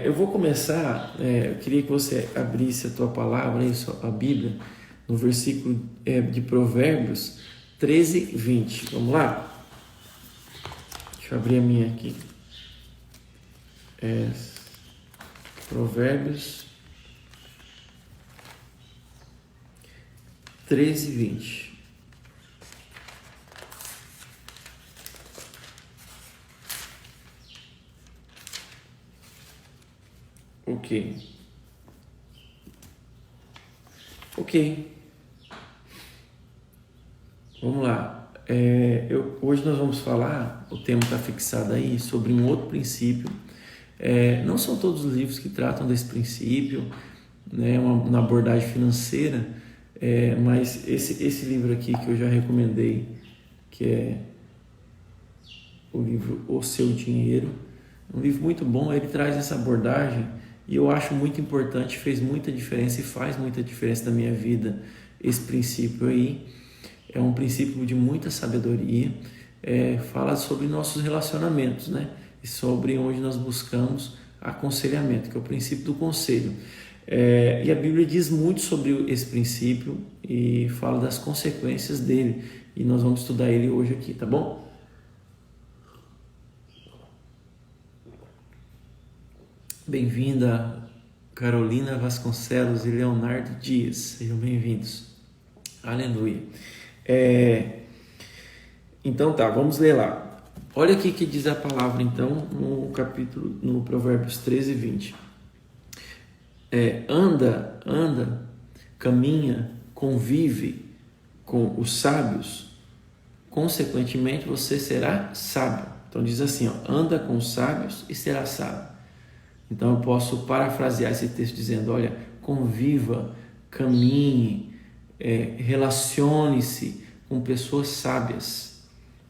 Eu vou começar, eu queria que você abrisse a tua palavra, a Bíblia, no versículo de Provérbios 13, 20. Vamos lá? Deixa eu abrir a minha aqui. Provérbios 13, 20. Ok. Vamos lá. Hoje nós vamos falar, o tema está fixado aí, sobre um outro princípio. Não são todos os livros que tratam desse princípio, né, uma abordagem financeira, mas esse livro aqui que eu já recomendei, que é o livro O Seu Dinheiro, um livro muito bom. Ele traz essa abordagem e eu acho muito importante, fez muita diferença e faz muita diferença na minha vida esse princípio aí. É um princípio de muita sabedoria, fala sobre nossos relacionamentos, né? E sobre onde nós buscamos aconselhamento, que é o princípio do conselho. E a Bíblia diz muito sobre esse princípio e fala das consequências dele, e nós vamos estudar ele hoje aqui, tá bom? Bem-vinda, Carolina Vasconcelos e Leonardo Dias, sejam bem-vindos. Aleluia. Então tá, vamos ler lá. Olha aqui que diz a palavra então no Provérbios 13, 20. Anda, caminha, convive com os sábios, consequentemente você será sábio. Então diz assim, anda com os sábios e será sábio. Então eu posso parafrasear esse texto dizendo, olha, conviva, caminhe, relacione-se com pessoas sábias,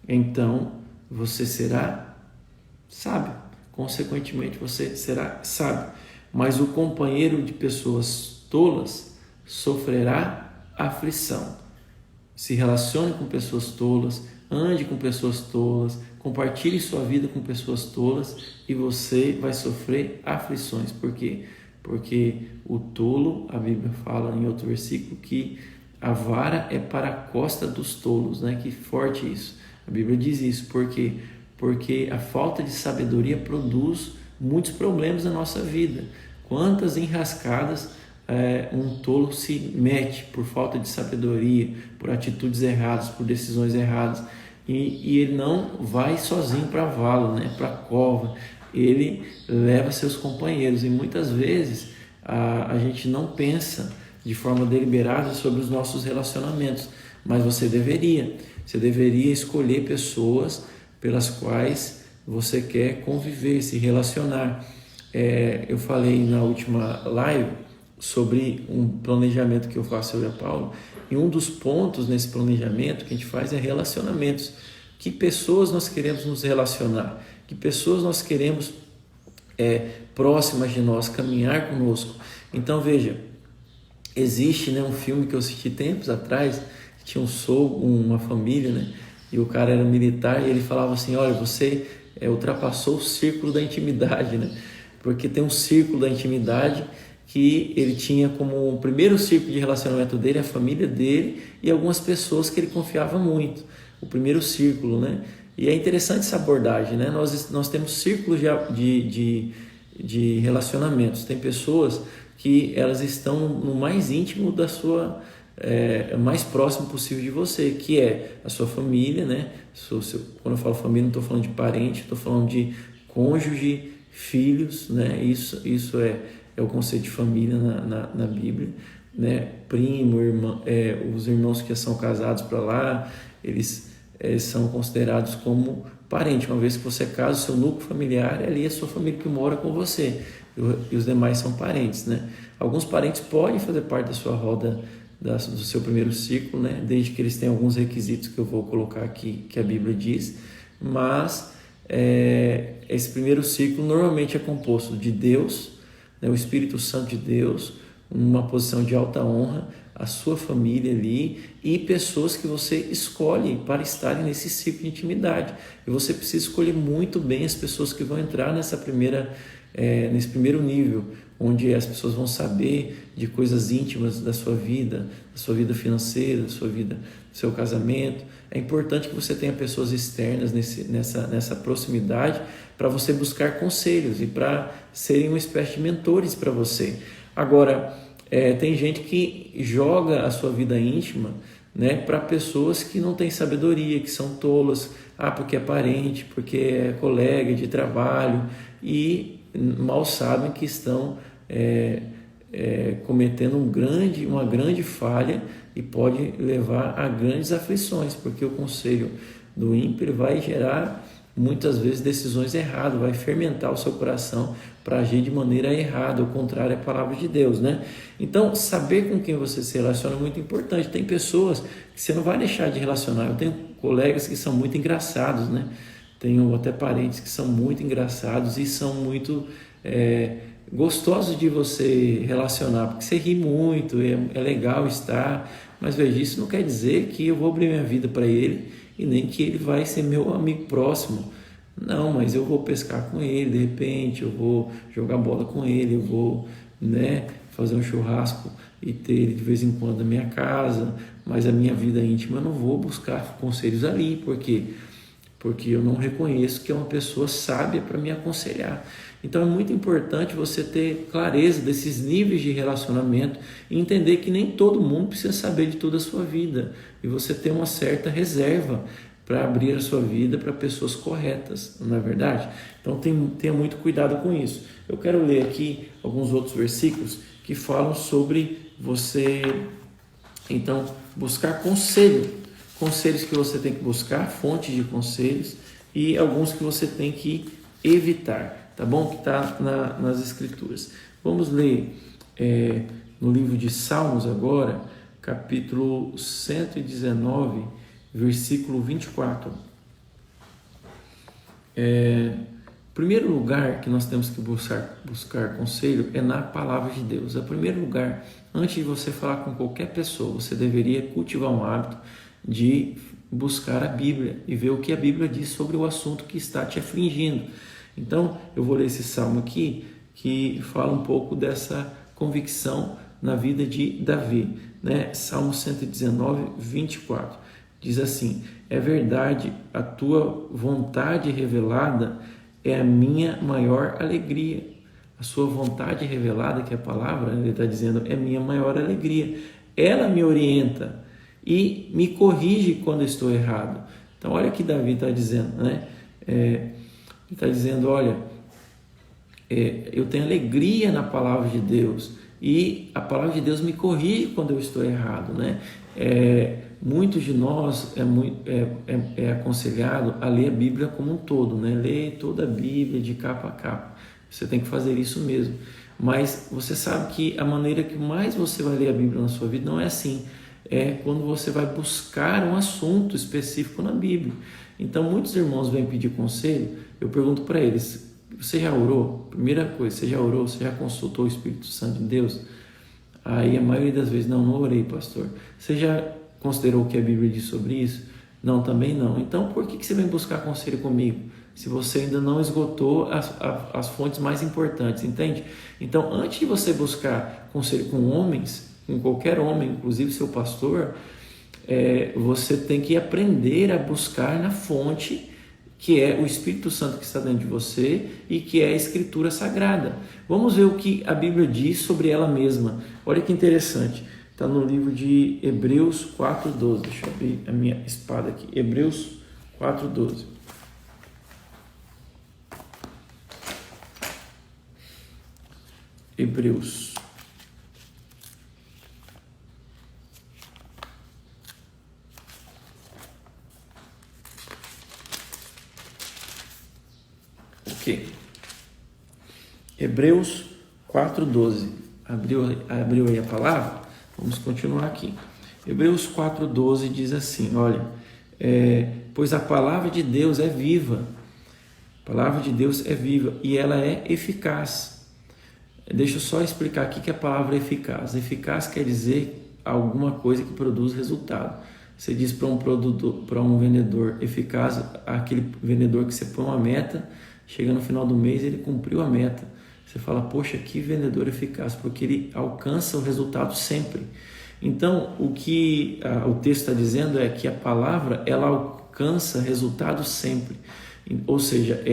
então você será sábio, consequentemente você será sábio. Mas o companheiro de pessoas tolas sofrerá aflição. Se relacione com pessoas tolas, ande com pessoas tolas, compartilhe sua vida com pessoas tolas e você vai sofrer aflições. Por quê? Porque o tolo, a Bíblia fala em outro versículo que a vara é para a costa dos tolos, né? Que forte isso. A Bíblia diz isso. Por quê? Porque a falta de sabedoria produz muitos problemas na nossa vida. Quantas enrascadas um tolo se mete por falta de sabedoria, por atitudes erradas, por decisões erradas. E ele não vai sozinho para a vala, né? Para a cova. Ele leva seus companheiros. E muitas vezes a gente não pensa de forma deliberada sobre os nossos relacionamentos, mas você deveria escolher pessoas pelas quais você quer conviver, se relacionar. Eu falei na última live sobre um planejamento que eu faço, eu e a Paula, e um dos pontos nesse planejamento que a gente faz é relacionamentos. Que pessoas nós queremos nos relacionar? Que pessoas nós queremos próximas de nós, caminhar conosco? Então veja, existe, né, um filme que eu assisti tempos atrás, que tinha uma família, né, e o cara era militar e ele falava assim, olha, você ultrapassou o círculo da intimidade, né, porque tem um círculo da intimidade que ele tinha como o primeiro círculo de relacionamento dele, a família dele e algumas pessoas que ele confiava muito, o primeiro círculo, né, e é interessante essa abordagem, né, nós temos círculos de relacionamentos, tem pessoas que elas estão no mais íntimo da sua, mais próximo possível de você, que é a sua família, né? Quando eu falo família, não estou falando de parente, estou falando de cônjuge, filhos, né? Isso é o conceito de família na Bíblia, né? Primo, irmão, os irmãos que são casados para lá, eles são considerados como parente. Uma vez que você casa, o seu núcleo familiar é ali a sua família que mora com você. E os demais são parentes, né? Alguns parentes podem fazer parte da sua roda, do seu primeiro ciclo, né? Desde que eles tenham alguns requisitos que eu vou colocar aqui, que a Bíblia diz, mas esse primeiro ciclo normalmente é composto de Deus, né? O Espírito Santo de Deus, uma posição de alta honra, a sua família ali e pessoas que você escolhe para estarem nesse ciclo de intimidade. E você precisa escolher muito bem as pessoas que vão entrar nesse primeiro nível, onde as pessoas vão saber de coisas íntimas da sua vida financeira, da sua vida, do seu casamento. É importante que você tenha pessoas externas nessa proximidade para você buscar conselhos e para serem uma espécie de mentores para você. Agora, tem gente que joga a sua vida íntima, né, para pessoas que não têm sabedoria, que são tolas, porque é parente, porque é colega de trabalho, e mal sabem que estão cometendo uma grande falha e pode levar a grandes aflições, porque o conselho do ímpio vai gerar muitas vezes decisões erradas, vai fermentar o seu coração para agir de maneira errada, ao contrário à palavra de Deus, né? Então, saber com quem você se relaciona é muito importante. Tem pessoas que você não vai deixar de relacionar. Eu tenho colegas que são muito engraçados, né? Tenho até parentes que são muito engraçados e são muito gostosos de você relacionar, porque você ri muito, é legal estar, mas veja, isso não quer dizer que eu vou abrir minha vida para ele e nem que ele vai ser meu amigo próximo. Não, mas eu vou pescar com ele, de repente, eu vou jogar bola com ele, eu vou, né, fazer um churrasco e ter ele de vez em quando na minha casa, mas a minha vida íntima eu não vou buscar conselhos ali, porque eu não reconheço que é uma pessoa sábia para me aconselhar. Então é muito importante você ter clareza desses níveis de relacionamento e entender que nem todo mundo precisa saber de toda a sua vida, e você ter uma certa reserva para abrir a sua vida para pessoas corretas, não é verdade? Então tenha muito cuidado com isso. Eu quero ler aqui alguns outros versículos que falam sobre você, então, buscar conselhos que você tem que buscar, fontes de conselhos, e alguns que você tem que evitar, tá bom? Que está nas Escrituras. Vamos ler no livro de Salmos agora, capítulo 119, versículo 24. O primeiro lugar que nós temos que buscar conselho é na palavra de Deus. O primeiro lugar, antes de você falar com qualquer pessoa, você deveria cultivar um hábito de buscar a Bíblia e ver o que a Bíblia diz sobre o assunto que está te afligindo. Então, eu vou ler esse salmo aqui, que fala um pouco dessa convicção na vida de Davi, né? Salmo 119, 24. Diz assim: é verdade, a tua vontade revelada é a minha maior alegria. A sua vontade revelada, que é a palavra, ele está dizendo, é a minha maior alegria. Ela me orienta e me corrige quando eu estou errado. Então, olha o que Davi está dizendo, né? Ele está dizendo, olha, eu tenho alegria na palavra de Deus e a palavra de Deus me corrige quando eu estou errado, né? Muitos de nós é aconselhado a ler a Bíblia como um todo, né? Ler toda a Bíblia de capa a capa. Você tem que fazer isso mesmo. Mas você sabe que a maneira que mais você vai ler a Bíblia na sua vida não é assim. É quando você vai buscar um assunto específico na Bíblia. Então, muitos irmãos vêm pedir conselho, eu pergunto para eles, você já orou? Primeira coisa, você já orou? Você já consultou o Espírito Santo de Deus? Aí a maioria das vezes, não orei, pastor. Você já considerou o que a Bíblia diz sobre isso? Não, também não. Então, por que você vem buscar conselho comigo? Se você ainda não esgotou as fontes mais importantes, entende? Então, antes de você buscar conselho com homens, com qualquer homem, inclusive seu pastor, você tem que aprender a buscar na fonte, que é o Espírito Santo que está dentro de você e que é a Escritura Sagrada. Vamos ver o que a Bíblia diz sobre ela mesma. Olha que interessante. Está no livro de Hebreus 4:12. Deixa eu abrir a minha espada aqui. Hebreus 4:12. Hebreus. Ok. Hebreus 4:12. Abriu aí a palavra? Vamos continuar aqui. Hebreus 4:12 diz assim, olha, pois a palavra de Deus é viva. A palavra de Deus é viva e ela é eficaz. Deixa eu só explicar aqui que a palavra é eficaz. Eficaz quer dizer alguma coisa que produz resultado. Você diz para um produtor, para um vendedor eficaz, aquele vendedor que você põe uma meta, chega no final do mês ele cumpriu a meta. Você fala, poxa, que vendedor eficaz, porque ele alcança o resultado sempre. Então, o que o texto está dizendo é que a palavra, ela alcança resultado sempre. Ou seja,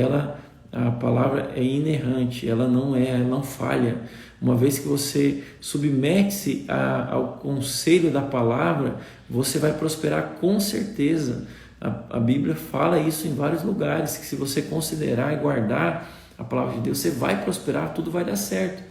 a palavra é inerrante, ela não falha. Uma vez que você submete-se ao conselho da palavra, você vai prosperar com certeza. A Bíblia fala isso em vários lugares, que se você considerar e guardar a palavra de Deus, você vai prosperar, tudo vai dar certo.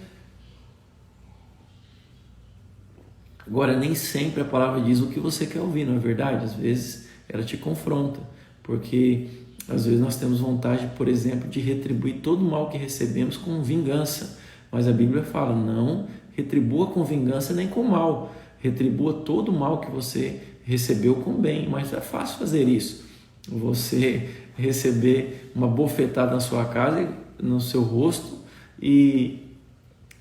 Agora, nem sempre a palavra diz o que você quer ouvir, não é verdade? Às vezes ela te confronta, porque às vezes nós temos vontade, por exemplo, de retribuir todo o mal que recebemos com vingança. Mas a Bíblia fala, não retribua com vingança nem com mal. Retribua todo o mal que você recebeu com bem. Mas é fácil fazer isso. Você receber uma bofetada na sua casa, no seu rosto e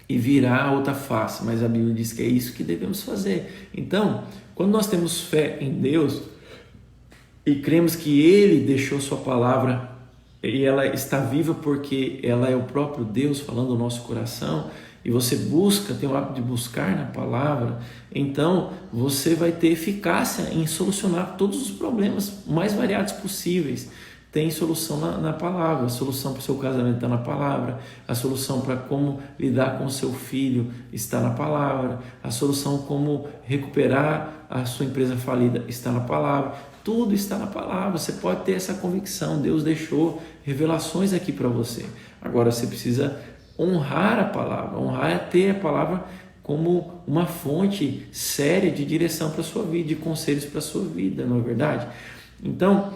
virar a outra face. Mas a Bíblia diz que é isso que devemos fazer. Então, quando nós temos fé em Deus e cremos que Ele deixou sua palavra e ela está viva porque ela é o próprio Deus falando no nosso coração, e você tem o hábito de buscar na palavra, então você vai ter eficácia em solucionar todos os problemas mais variados possíveis. Tem solução na palavra, a solução para o seu casamento está na palavra, a solução para como lidar com o seu filho está na palavra, a solução como recuperar a sua empresa falida está na palavra. Tudo está na palavra, você pode ter essa convicção, Deus deixou revelações aqui para você. Agora você precisa honrar a palavra, honrar é ter a palavra como uma fonte séria de direção para a sua vida, de conselhos para a sua vida, não é verdade? Então,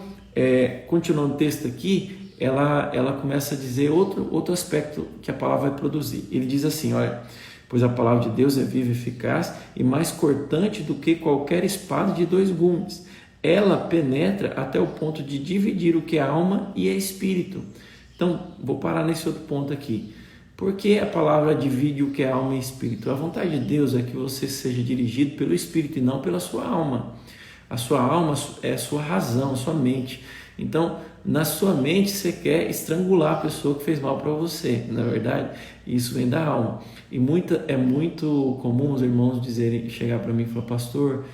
continuando o texto aqui, ela começa a dizer outro aspecto que a palavra vai produzir. Ele diz assim, olha, pois a palavra de Deus é viva e eficaz e mais cortante do que qualquer espada de 2 gumes. Ela penetra até o ponto de dividir o que é alma e é espírito. Então, vou parar nesse outro ponto aqui. Por que a palavra divide o que é alma e espírito? A vontade de Deus é que você seja dirigido pelo espírito e não pela sua alma. A sua alma é a sua razão, a sua mente. Então, na sua mente você quer estrangular a pessoa que fez mal para você, na verdade, isso vem da alma. E é muito comum os irmãos chegar para mim e falar, pastor,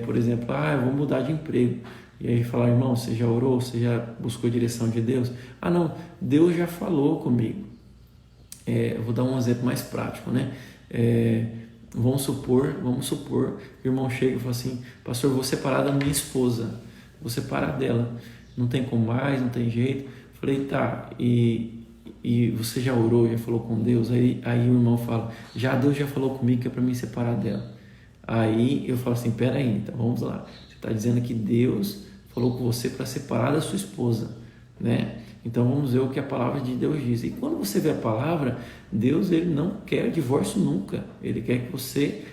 por exemplo, eu vou mudar de emprego. E aí falar, irmão, você já orou? Você já buscou a direção de Deus? Não, Deus já falou comigo. Eu vou dar um exemplo mais prático, né? Vamos supor, o irmão chega e fala assim, pastor, vou separar da minha esposa, vou separar dela, não tem como mais, não tem jeito. Falei, tá, e você já orou, já falou com Deus? Aí o irmão fala, Deus já falou comigo que é para mim separar dela. Aí eu falo assim, peraí, então vamos lá, você está dizendo que Deus falou com você para separar da sua esposa, né? Então vamos ver o que a palavra de Deus diz. E quando você vê a palavra, Deus ele não quer divórcio nunca. Ele quer que você,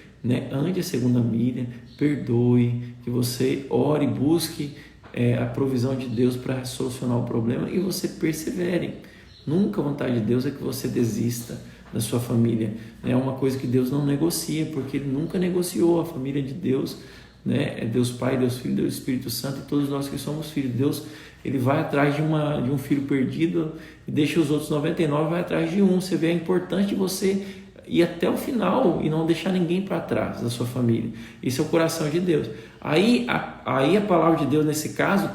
ande a segunda milha, perdoe, que você ore, busque a provisão de Deus para solucionar o problema e você persevere. Nunca a vontade de Deus é que você desista da sua família. É uma coisa que Deus não negocia, porque Ele nunca negociou. A família de Deus, é Deus Pai, Deus Filho, Deus Espírito Santo, e todos nós que somos filhos de Deus. Ele vai atrás de um filho perdido e deixa os outros 99, vai atrás de um. Você vê, é importante você ir até o final e não deixar ninguém para trás da sua família. Esse é o coração de Deus. Aí a palavra de Deus, nesse caso,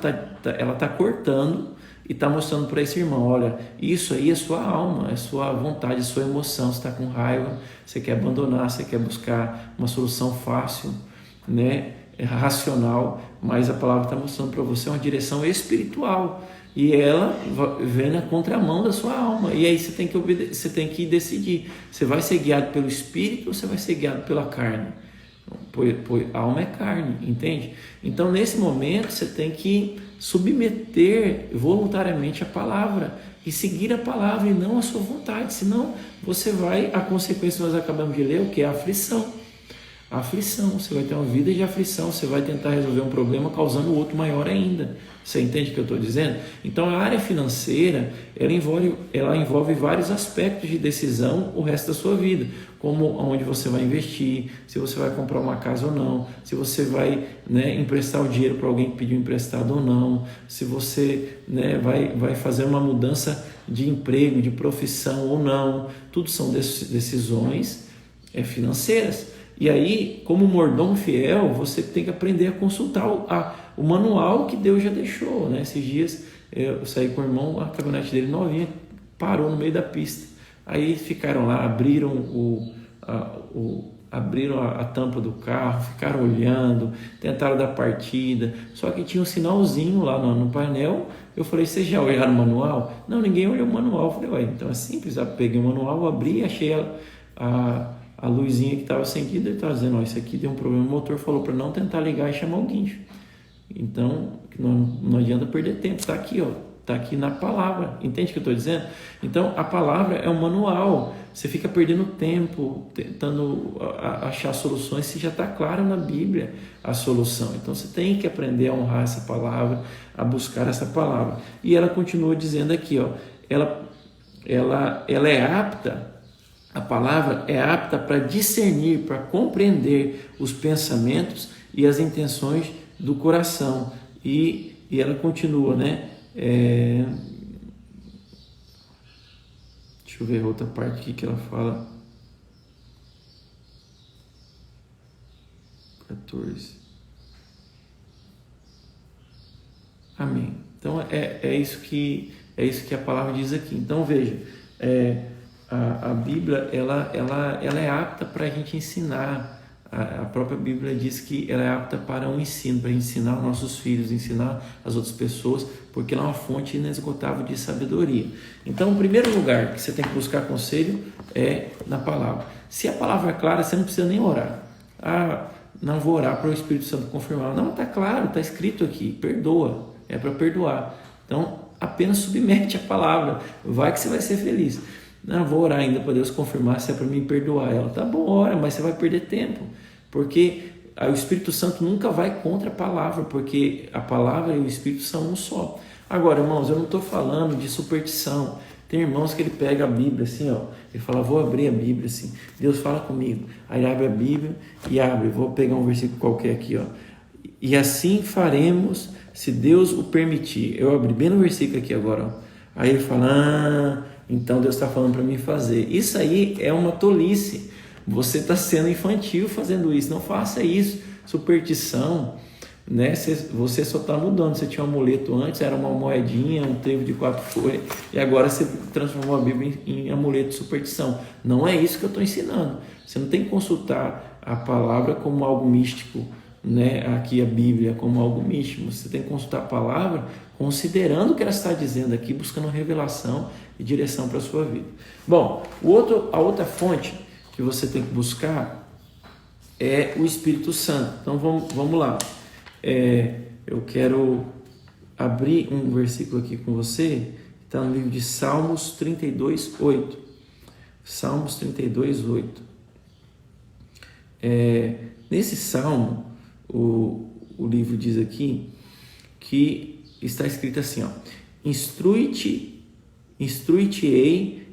ela está cortando e está mostrando para esse irmão, olha, isso aí é sua alma, é sua vontade, é sua emoção, você está com raiva, você quer abandonar, você quer buscar uma solução fácil, racional, mas a palavra está mostrando para você uma direção espiritual e ela vem na contramão da sua alma, e aí você tem que decidir, você vai ser guiado pelo Espírito ou você vai ser guiado pela carne? Pois a alma é carne, entende? Então nesse momento você tem que submeter voluntariamente a palavra e seguir a palavra e não a sua vontade, senão a consequência que nós acabamos de ler, o que é a aflição. aflição, você vai ter uma vida de aflição, você vai tentar resolver um problema causando outro maior ainda. Você entende o que eu estou dizendo? Então a área financeira, ela envolve vários aspectos de decisão o resto da sua vida, como onde você vai investir, se você vai comprar uma casa ou não, se você vai, emprestar o dinheiro para alguém que pediu emprestado ou não, se você, vai fazer uma mudança de emprego, de profissão ou não. Tudo são decisões financeiras. E aí, como mordomo fiel, você tem que aprender a consultar o manual que Deus já deixou, né? Esses dias eu saí com o irmão, a caminhonete dele novinha parou no meio da pista. Aí ficaram lá, abriram a tampa do carro, ficaram olhando, tentaram dar partida, só que tinha um sinalzinho lá no painel. Eu falei, vocês já olharam o manual? Não, ninguém olhou o manual. Eu falei, ué, então é simples. Eu peguei o manual, abri, achei a luzinha que estava acendida. Ele estava dizendo, isso aqui deu um problema no motor, falou para não tentar ligar e chamar o guincho. Então, não adianta perder tempo, está aqui, está aqui na palavra. Entende o que eu estou dizendo? Então, a palavra é um manual. Você fica perdendo tempo tentando achar soluções se já está claro na Bíblia a solução. Então, você tem que aprender a honrar essa palavra, a buscar essa palavra. E ela continua dizendo aqui, ela é apta, a palavra é apta para discernir, para compreender os pensamentos e as intenções do coração. E ela continua, deixa eu ver outra parte aqui que ela fala. 14. Amém. Então é isso que a palavra diz aqui. Então veja, a Bíblia ela é apta para a gente ensinar. A própria Bíblia diz que ela é apta para um ensino, para ensinar os nossos filhos, ensinar as outras pessoas, porque ela é uma fonte inesgotável de sabedoria. Então, o primeiro lugar que você tem que buscar conselho é na palavra. Se a palavra é clara, você não precisa nem orar. Não vou orar para o Espírito Santo confirmar. Não, está claro, está escrito aqui, perdoa, é para perdoar. Então, apenas submete a palavra, vai que você vai ser feliz. Não, vou orar ainda para Deus confirmar se é para mim perdoar ela. Tá bom, ora, mas você vai perder tempo, porque o Espírito Santo nunca vai contra a palavra, porque a palavra e o Espírito são um só. Agora, irmãos, eu não estou falando de superstição. Tem irmãos que ele pega a Bíblia assim, ele fala, vou abrir a Bíblia assim, Deus fala comigo. Aí abre a Bíblia e abre, vou pegar um versículo qualquer aqui, e assim faremos, se Deus o permitir. Eu abri bem no versículo aqui agora, Aí ele fala, então Deus está falando para mim fazer. Isso aí é uma tolice. Você está sendo infantil fazendo isso. Não faça isso. Superstição, né? Você só está mudando. Você tinha um amuleto antes, era uma moedinha, um trevo de 4 folhas, e agora você transformou a Bíblia em amuleto de superstição. Não é isso que eu estou ensinando. Você não tem que consultar a palavra como algo místico, né? Aqui a Bíblia como algo místico. Você tem que consultar a palavra considerando o que ela está dizendo aqui, buscando revelação e direção para a sua vida. Bom, a outra fonte que você tem que buscar é o Espírito Santo. Então vamos lá. Eu quero abrir um versículo aqui com você, está no livro de Salmos 32:8. Salmos 32:8. Nesse salmo, o livro diz aqui que está escrito assim, instrui-te-ei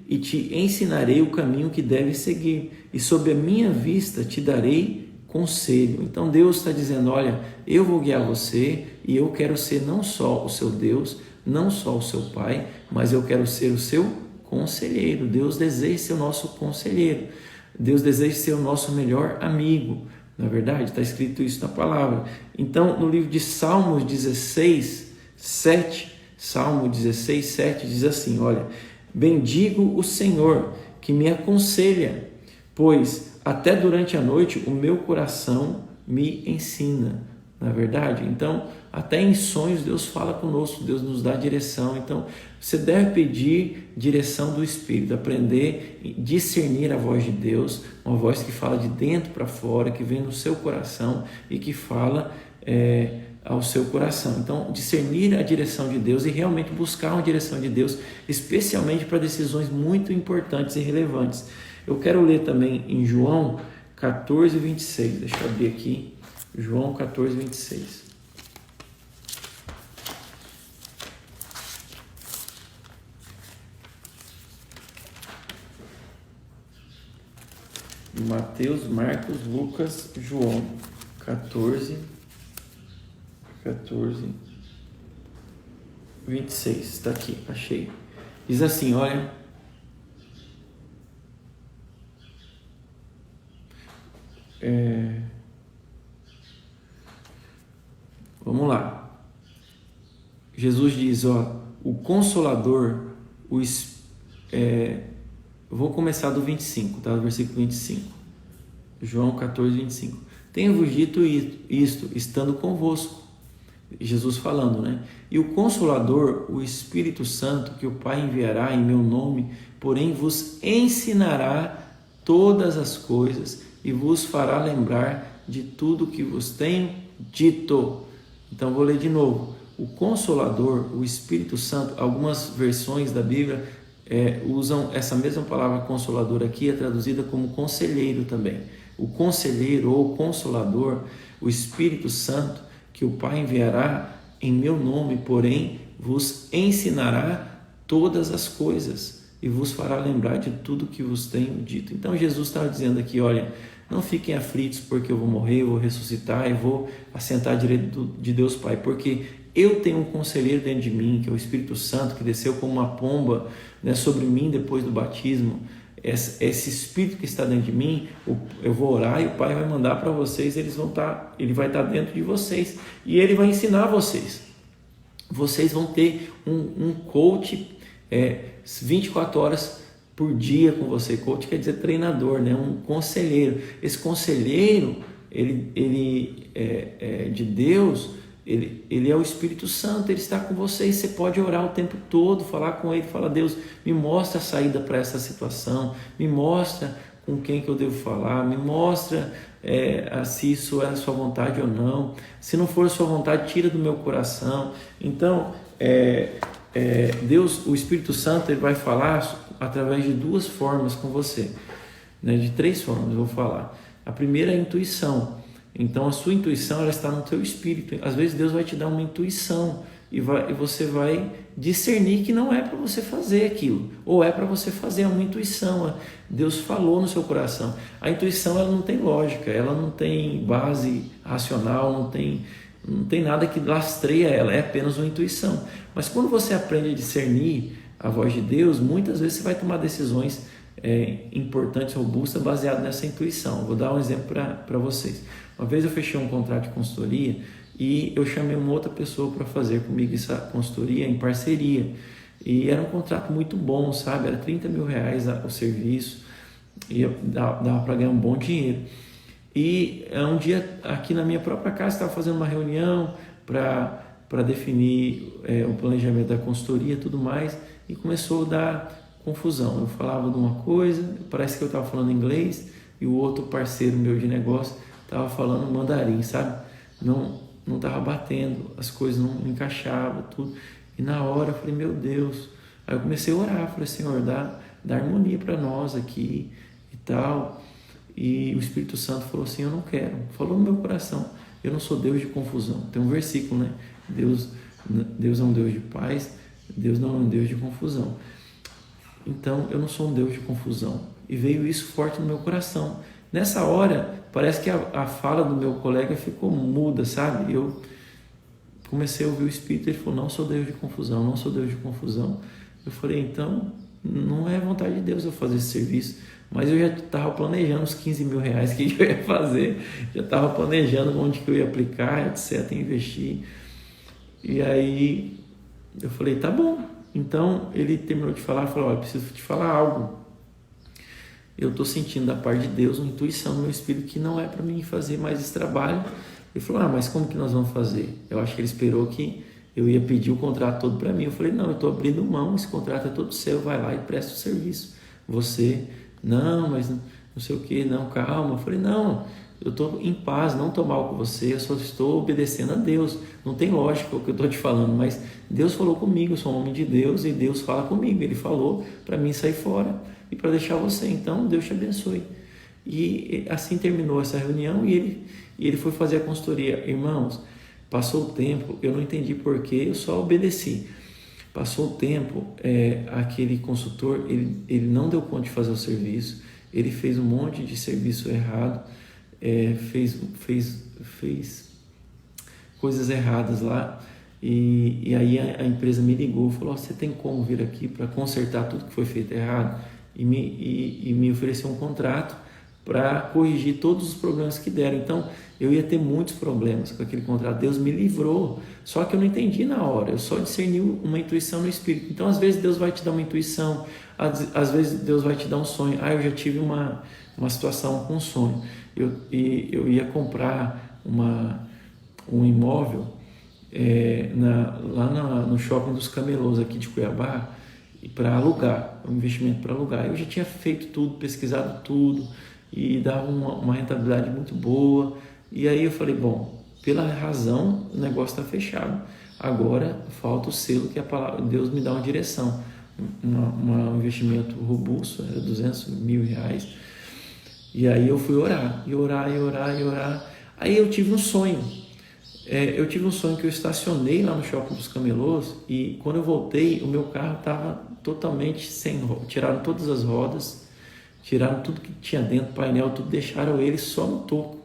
e te ensinarei o caminho que deves seguir, e sob a minha vista te darei conselho. Então Deus está dizendo, olha, eu vou guiar você e eu quero ser não só o seu Deus, não só o seu Pai, mas eu quero ser o seu conselheiro. Deus deseja ser o nosso conselheiro. Deus deseja ser o nosso melhor amigo. Na verdade, está escrito isso na palavra. Então, no livro de Salmos 16:7, Salmo 16:7 diz assim, olha, bendigo o Senhor que me aconselha, pois até durante a noite o meu coração me ensina. Na verdade, então, até em sonhos Deus fala conosco, Deus nos dá direção. Então, você deve pedir direção do Espírito, aprender a discernir a voz de Deus, uma voz que fala de dentro para fora, que vem do seu coração e que fala ao seu coração. Então, discernir a direção de Deus e realmente buscar uma direção de Deus, especialmente para decisões muito importantes e relevantes. Eu quero ler também em João, 14, 26. Deixa eu abrir aqui. João 14, 26. Mateus, Marcos, Lucas, João 14, 26. Está aqui, achei. Diz assim, olha. Vamos lá. Jesus diz, ó, o Consolador, vou começar do 25, tá? Do versículo 25. João 14, 25. Tenho-vos dito isto, estando convosco. Jesus falando, né? E o Consolador, o Espírito Santo, que o Pai enviará em meu nome, porém vos ensinará todas as coisas e vos fará lembrar de tudo que vos tenho dito. Então vou ler de novo. O Consolador, o Espírito Santo, algumas versões da Bíblia usam essa mesma palavra Consolador aqui, é traduzida como Conselheiro também. O Conselheiro ou Consolador, o Espírito Santo, que o Pai enviará em meu nome, porém vos ensinará todas as coisas e vos fará lembrar de tudo que vos tenho dito. Então Jesus estava dizendo aqui, olha, não fiquem aflitos porque eu vou morrer, eu vou ressuscitar e vou assentar à direita de Deus Pai, porque eu tenho um conselheiro dentro de mim, que é o Espírito Santo, que desceu como uma pomba, né, sobre mim depois do batismo. Esse Espírito que está dentro de mim, eu vou orar e o Pai vai mandar para vocês, ele vai estar dentro de vocês e ele vai ensinar vocês. Vocês vão ter um coach 24 horas por dia com você. Coach quer dizer treinador, né? Um conselheiro. Esse conselheiro, ele é de Deus. Ele é o Espírito Santo, ele está com você e você pode orar o tempo todo, falar com ele, falar, Deus, me mostra a saída para essa situação, me mostra com quem que eu devo falar, me mostra se isso é a sua vontade ou não, se não for a sua vontade, tira do meu coração. Então, Deus, o Espírito Santo, ele vai falar através de duas formas com você, né? De 3 formas eu vou falar. A primeira é a intuição. Então a sua intuição, ela está no teu espírito. Às vezes Deus vai te dar uma intuição e você vai discernir que não é para você fazer aquilo, ou é para você fazer, é uma intuição. Deus falou no seu coração. A intuição, ela não tem lógica, ela não tem base racional, não tem nada que lastreia ela, é apenas uma intuição. Mas quando você aprende a discernir a voz de Deus, muitas vezes você vai tomar decisões importantes, robustas, baseadas nessa intuição. Vou dar um exemplo para vocês. Uma vez eu fechei um contrato de consultoria e eu chamei uma outra pessoa para fazer comigo essa consultoria em parceria. E era um contrato muito bom, sabe? Era R$30 mil o serviço e dava para ganhar um bom dinheiro. E um dia aqui na minha própria casa estava fazendo uma reunião para definir o planejamento da consultoria e tudo mais, e começou a dar confusão. Eu falava de uma coisa, parece que eu estava falando inglês e o outro parceiro meu de negócio estava falando mandarim, sabe? Não estava batendo, as coisas não encaixavam, tudo. E na hora eu falei, meu Deus. Aí eu comecei a orar, falei, Senhor, dá harmonia para nós aqui e tal. E o Espírito Santo falou assim, eu não quero. Falou no meu coração, eu não sou Deus de confusão. Tem um versículo, né? Deus é um Deus de paz, Deus não é um Deus de confusão. Então, eu não sou um Deus de confusão. E veio isso forte no meu coração. Nessa hora, parece que a fala do meu colega ficou muda, sabe? Eu comecei a ouvir o Espírito, ele falou, não sou Deus de confusão, não sou Deus de confusão. Eu falei, então, não é vontade de Deus eu fazer esse serviço. Mas eu já estava planejando os R$15 mil que eu ia fazer, já estava planejando onde que eu ia aplicar, etc., investir. E aí, eu falei, tá bom. Então, ele terminou de falar, falou, olha, preciso te falar algo. Eu estou sentindo da parte de Deus uma intuição no meu espírito que não é para mim fazer mais esse trabalho. Ele falou, mas como que nós vamos fazer? Eu acho que ele esperou que eu ia pedir o contrato todo para mim. Eu falei, não, eu estou abrindo mão, esse contrato é todo seu, vai lá e presta o serviço. Você, não, mas não sei o que, não, calma. Eu falei, não, eu estou em paz, não estou mal com você, eu só estou obedecendo a Deus. Não tem lógica o que eu estou te falando, mas Deus falou comigo, eu sou um homem de Deus e Deus fala comigo. Ele falou para mim sair fora e para deixar você, então Deus te abençoe. E assim terminou essa reunião e ele foi fazer a consultoria. Irmãos, passou o tempo, eu não entendi porquê, eu só obedeci. Passou o tempo, aquele consultor, ele não deu conta de fazer o serviço, ele fez um monte de serviço errado, fez coisas erradas lá, e aí a empresa me ligou, falou, você tem como vir aqui para consertar tudo que foi feito errado? E me ofereceu um contrato para corrigir todos os problemas que deram. Então, eu ia ter muitos problemas com aquele contrato. Deus me livrou, só que eu não entendi na hora, eu só discerni uma intuição no Espírito. Então, às vezes, Deus vai te dar uma intuição, às vezes, Deus vai te dar um sonho. Eu já tive uma situação com um sonho. Eu ia comprar um imóvel lá no shopping dos Camelôs aqui de Cuiabá, para alugar, um investimento para alugar. Eu já tinha feito tudo, pesquisado tudo, e dava uma rentabilidade muito boa. E aí eu falei, bom, pela razão o negócio está fechado. Agora falta o selo que a palavra, Deus me dá uma direção. Um investimento robusto, era R$200 mil. E aí eu fui orar. Aí eu tive um sonho. Eu tive um sonho que eu estacionei lá no shopping dos Camelôs e quando eu voltei, o meu carro estava totalmente sem roda. Tiraram todas as rodas, tiraram tudo que tinha dentro, painel, tudo, deixaram ele só no toco,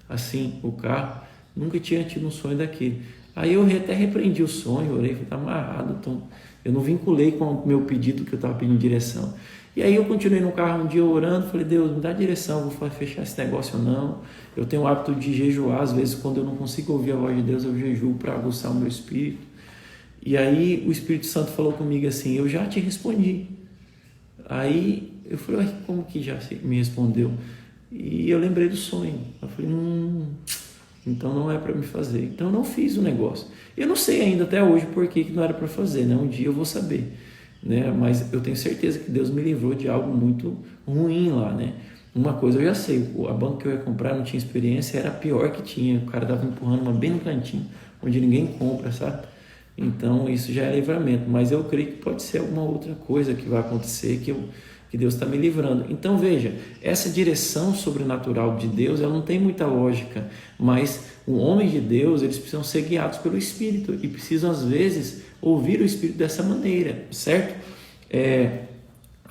assim, o carro. Nunca tinha tido um sonho daquele. Aí eu até repreendi o sonho, orei, falei, tá amarrado, então eu não vinculei com o meu pedido que eu estava pedindo direção. E aí eu continuei no carro um dia orando, falei, Deus, me dá direção, vou fechar esse negócio ou não. Eu tenho o hábito de jejuar, às vezes quando eu não consigo ouvir a voz de Deus, eu jejuo para aguçar o meu espírito. E aí o Espírito Santo falou comigo assim, eu já te respondi. Aí eu falei, como que já me respondeu? E eu lembrei do sonho. Eu falei, então não é para me fazer. Então eu não fiz o negócio. Eu não sei ainda até hoje por que não era para fazer, né? Um dia eu vou saber, né? Mas eu tenho certeza que Deus me livrou de algo muito ruim lá, né? Uma coisa eu já sei, a banca que eu ia comprar não tinha experiência, era a pior que tinha. O cara estava empurrando uma bem no cantinho, onde ninguém compra, sabe? Então isso já é livramento, mas eu creio que pode ser alguma outra coisa que vai acontecer que Deus está me livrando. Então veja, essa direção sobrenatural de Deus, ela não tem muita lógica, mas o homem de Deus, eles precisam ser guiados pelo Espírito e precisam às vezes ouvir o Espírito dessa maneira, certo?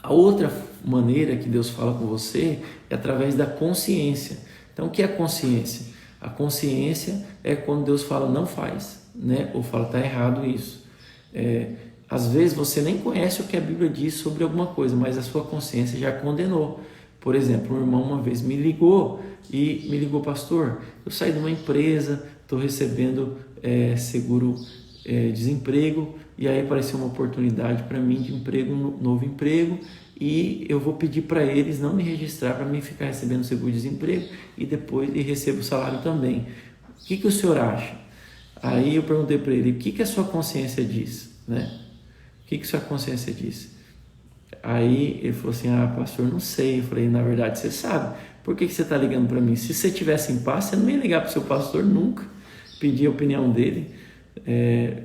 A outra maneira que Deus fala com você é através da consciência. Então o que é a consciência? A consciência é quando Deus fala não faz, né? Ou fala está errado isso. Às vezes você nem conhece o que a Bíblia diz sobre alguma coisa, mas a sua consciência já condenou. Por exemplo, um irmão uma vez me ligou, pastor, eu saí de uma empresa, estou recebendo seguro desemprego, e aí apareceu uma oportunidade para mim de novo emprego, e eu vou pedir para eles não me registrar para mim ficar recebendo seguro-desemprego e depois recebo o salário também. O que o senhor acha? Aí eu perguntei para ele, o que a sua consciência diz, né? O que sua consciência diz? Aí ele falou assim, pastor, não sei. Eu falei, na verdade você sabe. Por que você está ligando para mim? Se você estivesse em paz, você não ia ligar para o seu pastor nunca, pedir a opinião dele.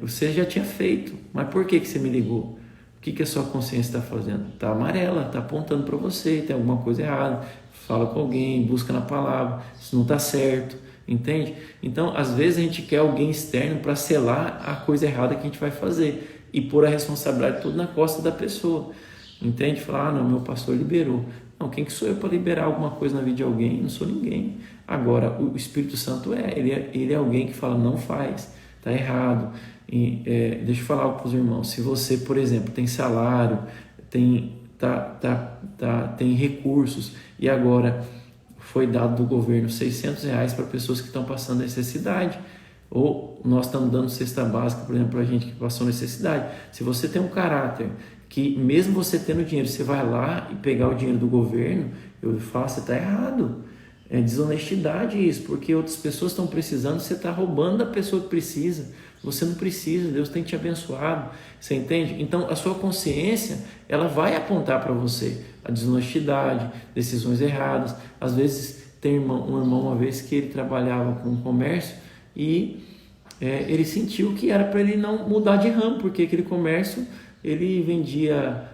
Você já tinha feito, mas por que você me ligou? O que a sua consciência está fazendo? Está amarela, está apontando para você, tem alguma coisa errada. Fala com alguém, busca na palavra, isso não está certo, entende? Então, às vezes a gente quer alguém externo para selar a coisa errada que a gente vai fazer e pôr a responsabilidade toda na costa da pessoa, entende? Falar, não, meu pastor liberou. Não, quem que sou eu para liberar alguma coisa na vida de alguém? Não sou ninguém. Agora, o Espírito Santo ele é alguém que fala, não faz, está errado. Deixa eu falar para os irmãos, se você, por exemplo, tem salário, tem recursos e agora foi dado do governo R$600 para pessoas que estão passando necessidade, ou nós estamos dando cesta básica, por exemplo, para gente que passou necessidade. Se você tem um caráter que mesmo você tendo dinheiro, você vai lá e pegar o dinheiro do governo, eu falo, você está errado. É desonestidade isso, porque outras pessoas estão precisando, você está roubando da pessoa que precisa. Você não precisa, Deus tem te abençoado, você entende? Então a sua consciência, ela vai apontar para você a desonestidade, decisões erradas. Às vezes tem um irmão uma vez que ele trabalhava com comércio e ele sentiu que era para ele não mudar de ramo, porque aquele comércio ele vendia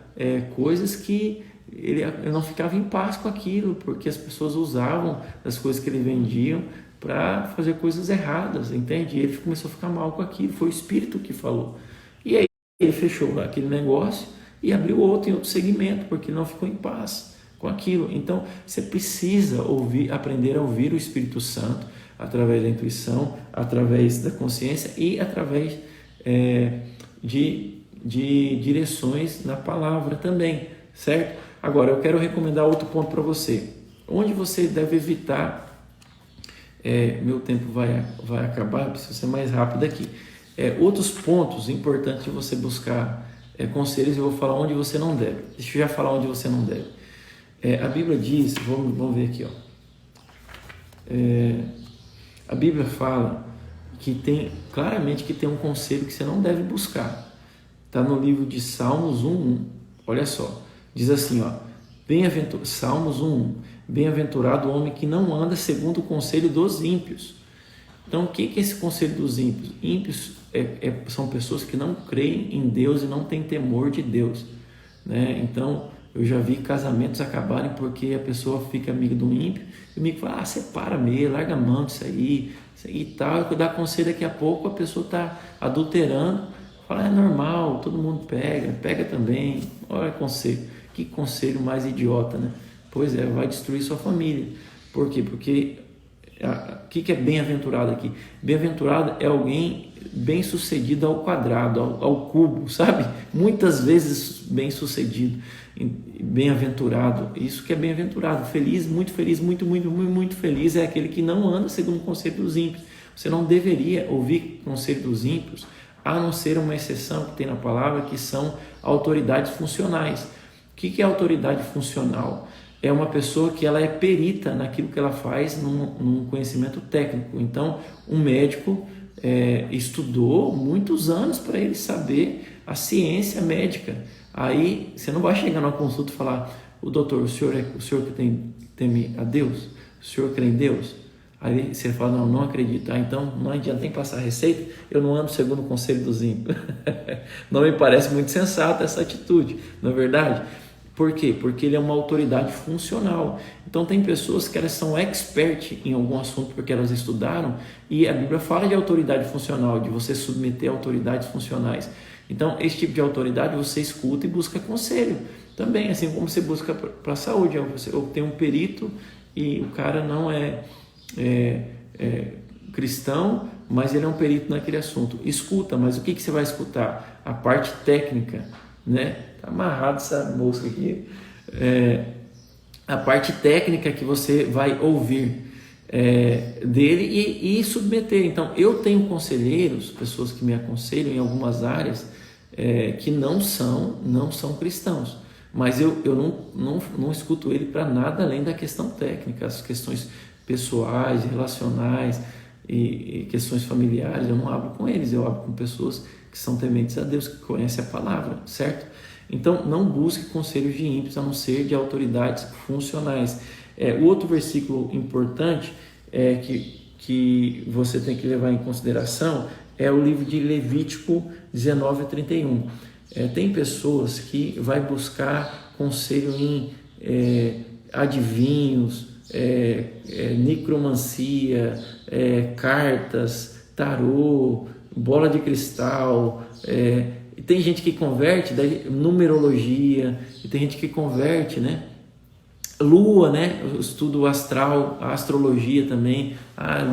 coisas que ele não ficava em paz com aquilo, porque as pessoas usavam as coisas que ele vendiam para fazer coisas erradas, entende? E ele começou a ficar mal com aquilo, foi o Espírito que falou. E aí ele fechou aquele negócio e abriu outro em outro segmento, porque não ficou em paz com aquilo. Então, você precisa aprender a ouvir o Espírito Santo através da intuição, através da consciência e através de direções na palavra também, certo? Agora, eu quero recomendar outro ponto para você. Onde você deve evitar... meu tempo vai acabar, preciso ser mais rápido aqui. Outros pontos importantes de você buscar conselhos, eu vou falar onde você não deve. Deixa eu já falar onde você não deve. A Bíblia diz, vamos ver aqui, ó. A Bíblia fala que claramente que tem um conselho que você não deve buscar. Está no livro de Salmos 1:1. Olha só, diz assim, ó, Salmos 1:1. Bem-aventurado o homem que não anda segundo o conselho dos ímpios. Então, o que é esse conselho dos ímpios? Ímpios são pessoas que não creem em Deus e não têm temor de Deus, né? Então, eu já vi casamentos acabarem porque a pessoa fica amiga do ímpio e o ímpio fala, separa mesmo, larga a mão disso aí e tal. Eu dar conselho, daqui a pouco a pessoa está adulterando, fala, é normal, todo mundo pega também. Olha conselho, que conselho mais idiota, né? Pois vai destruir sua família. Por quê? Porque o que é bem-aventurado aqui? Bem-aventurado é alguém bem-sucedido ao quadrado, ao cubo, sabe? Muitas vezes bem-sucedido, bem-aventurado. Isso que é bem-aventurado. Feliz, muito, muito, muito feliz é aquele que não anda segundo o conselho dos ímpios. Você não deveria ouvir o conselho dos ímpios, a não ser uma exceção que tem na palavra, que são autoridades funcionais. O que é autoridade funcional? É uma pessoa que ela é perita naquilo que ela faz num conhecimento técnico. Então, um médico estudou muitos anos para ele saber a ciência médica. Aí, você não vai chegar numa consulta e falar, doutor, o senhor que teme a Deus? O senhor crê em Deus? Aí você fala, não acredito. Então, não adianta nem passar receita, eu não ando segundo o conselho dos ímpios. Não me parece muito sensata essa atitude, não é verdade? Por quê? Porque ele é uma autoridade funcional. Então tem pessoas que elas são expert em algum assunto porque elas estudaram, e a Bíblia fala de autoridade funcional, de você submeter a autoridades funcionais. Então esse tipo de autoridade você escuta e busca conselho também, assim como você busca para a saúde. Eu tenho um perito e o cara não é cristão, mas ele é um perito naquele assunto. Escuta, mas o que você vai escutar? A parte técnica, né? Tá amarrado essa mosca aqui. A parte técnica que você vai ouvir dele e submeter. Então, eu tenho conselheiros, pessoas que me aconselham em algumas áreas que não são cristãos, mas eu não escuto ele para nada além da questão técnica, as questões pessoais, relacionais e questões familiares. Eu não abro com eles, eu abro com pessoas que são tementes a Deus, que conhecem a palavra, certo? Então, não busque conselhos de ímpios, a não ser de autoridades funcionais. O outro versículo importante que você tem que levar em consideração é o livro de Levítico 19:31. Tem pessoas que vai buscar conselho em adivinhos, necromancia, cartas, tarô, bola de cristal, tem gente que converte numerologia, e tem gente que converte, né? Lua, né? O estudo astral, a astrologia também.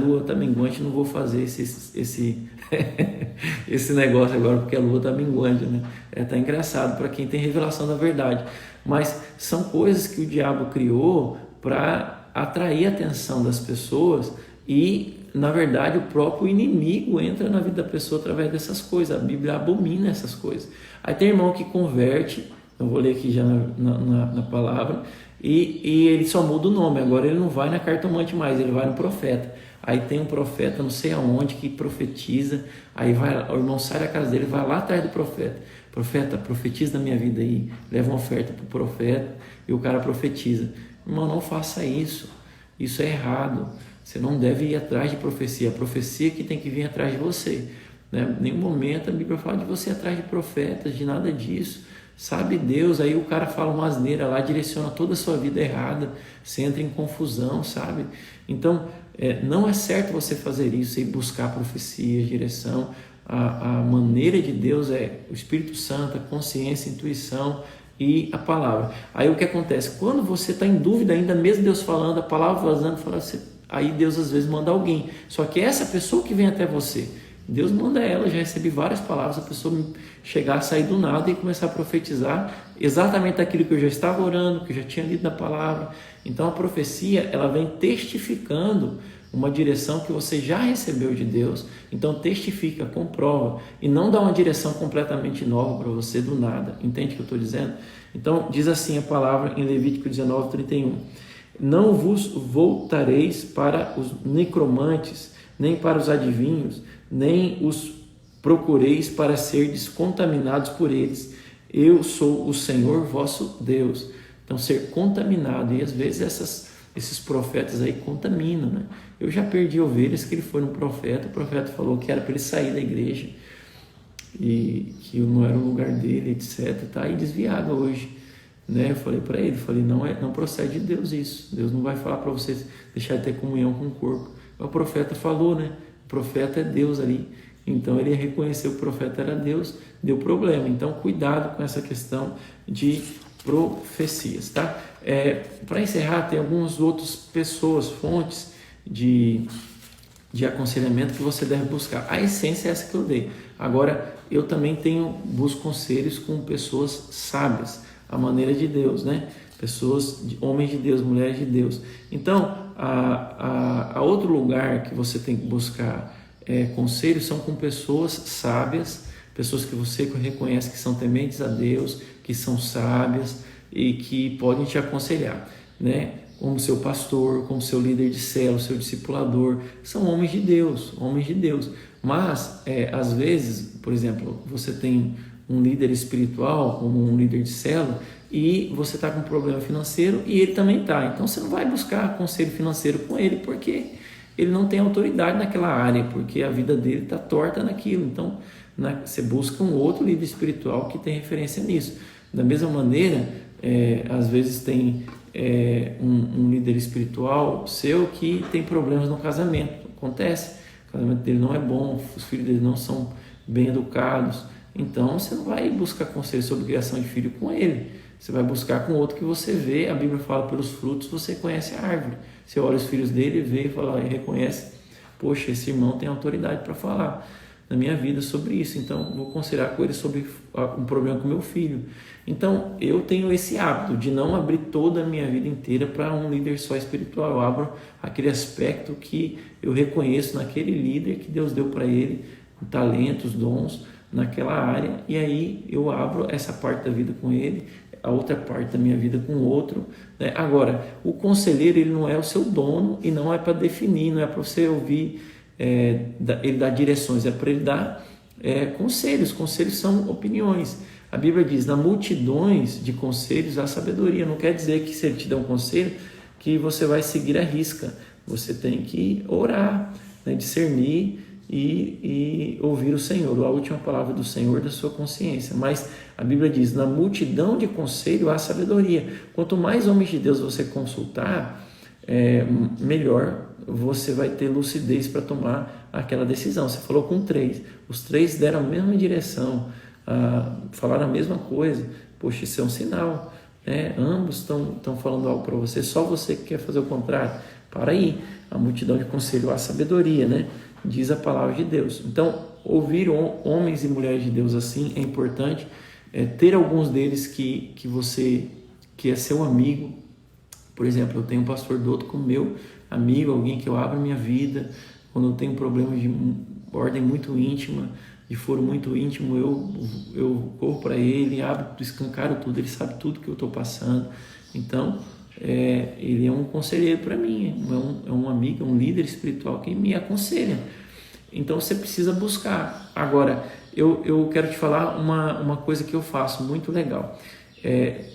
Lua tá minguante, não vou fazer esse negócio agora, porque a lua tá minguante, né? Tá engraçado para quem tem revelação da verdade. Mas são coisas que o diabo criou para atrair a atenção das pessoas e, na verdade, o próprio inimigo entra na vida da pessoa através dessas coisas. A Bíblia abomina essas coisas. Aí tem irmão que converte, eu vou ler aqui já na palavra, e ele só muda o nome. Agora ele não vai na cartomante mais, ele vai no profeta. Aí tem um profeta não sei aonde que profetiza, aí o irmão sai da casa dele, vai lá atrás do profeta. Profeta, profetiza na minha vida aí, leva uma oferta para o profeta e o cara profetiza. Irmão, não faça isso, isso é errado. Você não deve ir atrás de profecia, a profecia que tem que vir atrás de você, né? Em nenhum momento a Bíblia fala de você ir atrás de profetas, de nada disso. Sabe Deus, aí o cara fala uma asneira lá, direciona toda a sua vida errada, você entra em confusão, sabe? Então, não é certo você fazer isso e buscar profecia, direção. A maneira de Deus é o Espírito Santo, a consciência, a intuição e a palavra. Aí o que acontece? Quando você está em dúvida ainda, mesmo Deus falando, a palavra vazando, aí Deus às vezes manda alguém. Só que essa pessoa que vem até você, Deus manda ela, já recebi várias palavras, a pessoa chegar, sair do nada e começar a profetizar exatamente aquilo que eu já estava orando, que eu já tinha lido na palavra. Então a profecia, ela vem testificando uma direção que você já recebeu de Deus. Então testifica, comprova e não dá uma direção completamente nova para você do nada. Entende o que eu estou dizendo? Então diz assim a palavra em Levítico 19:31: não vos voltareis para os necromantes, nem para os adivinhos, nem os procureis para ser descontaminados por eles. Eu sou o Senhor vosso Deus. Então ser contaminado, e às vezes esses profetas aí contaminam, né? Eu já perdi ovelhas que ele foi um profeta, o profeta falou que era para ele sair da igreja e que não era o lugar dele, etc. Está aí desviado hoje, né? Eu falei para ele, não procede de Deus isso. Deus não vai falar para vocês deixar de ter comunhão com o corpo. O profeta falou, né? O profeta é Deus ali. Então ele reconheceu que o profeta era Deus, deu problema. Então cuidado com essa questão de profecias, tá? Para encerrar, tem algumas outras pessoas, fontes de aconselhamento que você deve buscar. A essência é essa que eu dei. Agora, eu também busco conselhos com pessoas sábias, a maneira de Deus, né? Pessoas, homens de Deus, mulheres de Deus. Então, a outro lugar que você tem que buscar conselhos são com pessoas sábias, pessoas que você reconhece que são tementes a Deus, que são sábias e que podem te aconselhar, né? Como seu pastor, como seu líder de célula, seu discipulador, são homens de Deus, homens de Deus. Mas, às vezes, por exemplo, você tem um líder espiritual, como um líder de célula, e você está com um problema financeiro e ele também está. Então, você não vai buscar conselho financeiro com ele, porque ele não tem autoridade naquela área, porque a vida dele está torta naquilo. Então, você busca um outro líder espiritual que tem referência nisso. Da mesma maneira, às vezes tem um líder espiritual seu que tem problemas no casamento. Acontece, o casamento dele não é bom, os filhos dele não são bem educados. Então, você não vai buscar conselho sobre criação de filho com ele. Você vai buscar com outro que você vê. A Bíblia fala, pelos frutos você conhece a árvore. Você olha os filhos dele, vê e fala, e reconhece, poxa, esse irmão tem autoridade para falar na minha vida sobre isso, então vou considerar com ele sobre um problema com meu filho. Então eu tenho esse hábito de não abrir toda a minha vida inteira para um líder só espiritual. Eu abro aquele aspecto que eu reconheço naquele líder que Deus deu para ele, talentos, dons naquela área, e aí eu abro essa parte da vida com ele, a outra parte da minha vida com o outro, né? Agora, o conselheiro, ele não é o seu dono e não é para definir, não é para você ouvir ele dar direções, é para ele dar conselhos. Conselhos são opiniões. A Bíblia diz, na multidões de conselhos há sabedoria. Não quer dizer que se ele te der um conselho, que você vai seguir à risca. Você tem que orar, né? Discernir e ouvir o Senhor, a última palavra do Senhor da sua consciência. Mas a Bíblia diz, na multidão de conselho há sabedoria. Quanto mais homens de Deus você consultar, melhor você vai ter lucidez para tomar aquela decisão. Você falou com 3, os 3 deram a mesma direção, falaram a mesma coisa. Poxa, isso é um sinal, né? Ambos estão falando algo para você, só você que quer fazer o contrário. Para aí, a multidão de conselho há sabedoria, né? Diz a palavra de Deus. Então, ouvir homens e mulheres de Deus assim é importante. Ter alguns deles que é seu amigo. Por exemplo, eu tenho um pastor Douto como meu amigo, alguém que eu abro minha vida quando eu tenho problemas de ordem muito íntima, de foro muito íntimo, eu corro para ele, abro, escancaro tudo, ele sabe tudo que eu estou passando. Então, ele é um conselheiro para mim, é um amigo, é um líder espiritual que me aconselha. Então, você precisa buscar. Agora, eu quero te falar uma coisa que eu faço muito legal.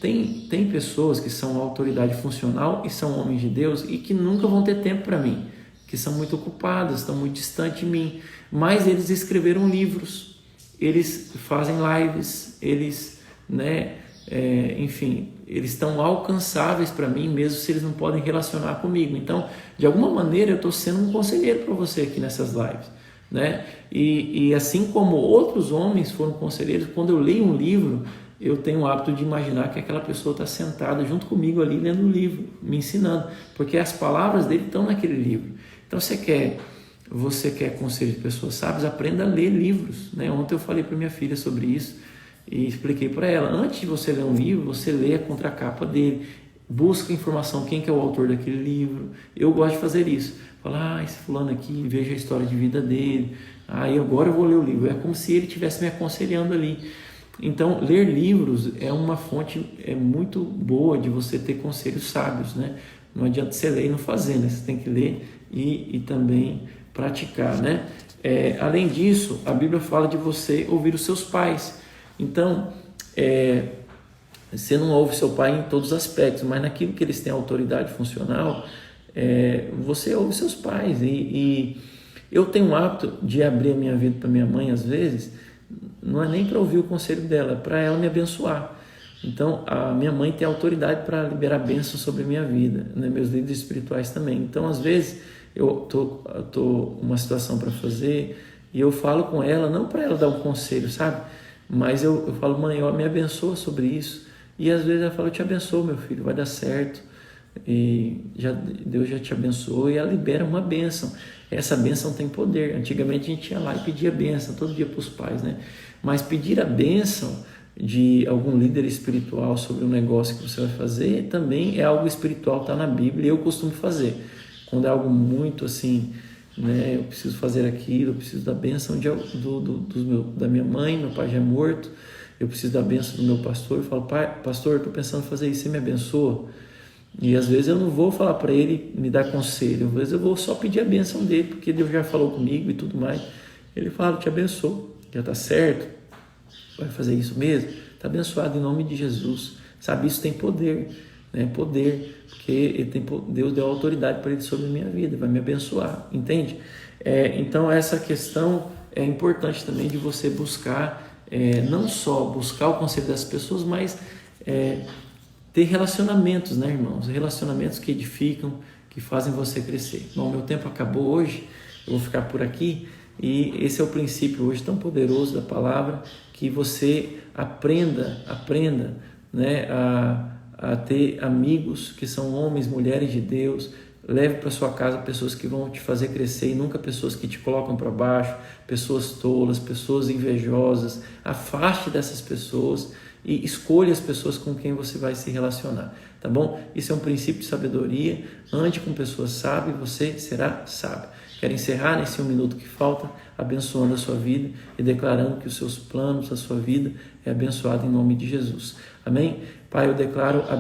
Tem pessoas que são autoridade funcional e são homens de Deus e que nunca vão ter tempo para mim, que são muito ocupados, estão muito distantes de mim, mas eles escreveram livros, eles fazem lives, eles né? Enfim, eles estão alcançáveis para mim, mesmo se eles não podem relacionar comigo. Então, de alguma maneira, eu estou sendo um conselheiro para você aqui nessas lives, né? E assim como outros homens foram conselheiros, quando eu leio um livro, eu tenho o hábito de imaginar que aquela pessoa está sentada junto comigo ali lendo o livro, me ensinando, porque as palavras dele estão naquele livro. Então, você quer conselho de pessoas sábias, aprenda a ler livros, né? Ontem eu falei para minha filha sobre isso e expliquei para ela, antes de você ler um livro, você lê a contracapa dele, busca informação, quem que é o autor daquele livro. Eu gosto de fazer isso, falar, esse fulano aqui, veja a história de vida dele, e agora eu vou ler o livro. É como se ele estivesse me aconselhando ali. Então, ler livros é uma fonte muito boa de você ter conselhos sábios, né? Não adianta você ler e não fazer, né? Você tem que ler e também praticar, né? Além disso, a Bíblia fala de você ouvir os seus pais. Então, você não ouve seu pai em todos os aspectos, mas naquilo que eles têm autoridade funcional, você ouve seus pais. E eu tenho o hábito de abrir a minha vida para minha mãe, às vezes, não é nem para ouvir o conselho dela, é para ela me abençoar. Então, a minha mãe tem autoridade para liberar bênçãos sobre a minha vida, né? Meus líderes espirituais também. Então, às vezes, eu tô uma situação para fazer e eu falo com ela, não para ela dar um conselho, sabe? Mas eu falo, mãe, me abençoa sobre isso. E às vezes ela fala, eu te abençoo, meu filho, vai dar certo. E Deus já te abençoou, e ela libera uma bênção. Essa bênção tem poder. Antigamente a gente ia lá e pedia bênção todo dia para os pais, né? Mas pedir a bênção de algum líder espiritual sobre um negócio que você vai fazer também é algo espiritual, está na Bíblia, e eu costumo fazer. Quando é algo muito assim, né? Eu preciso fazer aquilo, eu preciso da bênção da minha mãe, meu pai já é morto, eu preciso da bênção do meu pastor. Eu falo, pai, pastor, estou pensando em fazer isso, você me abençoa? E às vezes eu não vou falar para ele me dar conselho, às vezes eu vou só pedir a bênção dele, porque Deus já falou comigo e tudo mais. Ele fala, te abençoo, já está certo, vai fazer isso mesmo? Está abençoado em nome de Jesus. Sabe, isso tem poder, né? Poder, porque Deus deu autoridade para ele sobre a minha vida, vai me abençoar, entende? Então essa questão é importante também de você buscar, não só buscar o conselho das pessoas, mas ter relacionamentos, né, irmãos? Relacionamentos que edificam, que fazem você crescer. Bom, meu tempo acabou hoje, eu vou ficar por aqui, e esse é o princípio hoje tão poderoso da palavra, que você aprenda, né, a ter amigos que são homens, mulheres de Deus. Leve para sua casa pessoas que vão te fazer crescer e nunca pessoas que te colocam para baixo, pessoas tolas, pessoas invejosas. Afaste dessas pessoas e escolha as pessoas com quem você vai se relacionar, tá bom? Isso é um princípio de sabedoria. Ande com pessoas sábias, você será sábio. Quero encerrar nesse 1 minuto que falta, abençoando a sua vida e declarando que os seus planos, a sua vida é abençoada em nome de Jesus. Amém? Pai, eu declaro a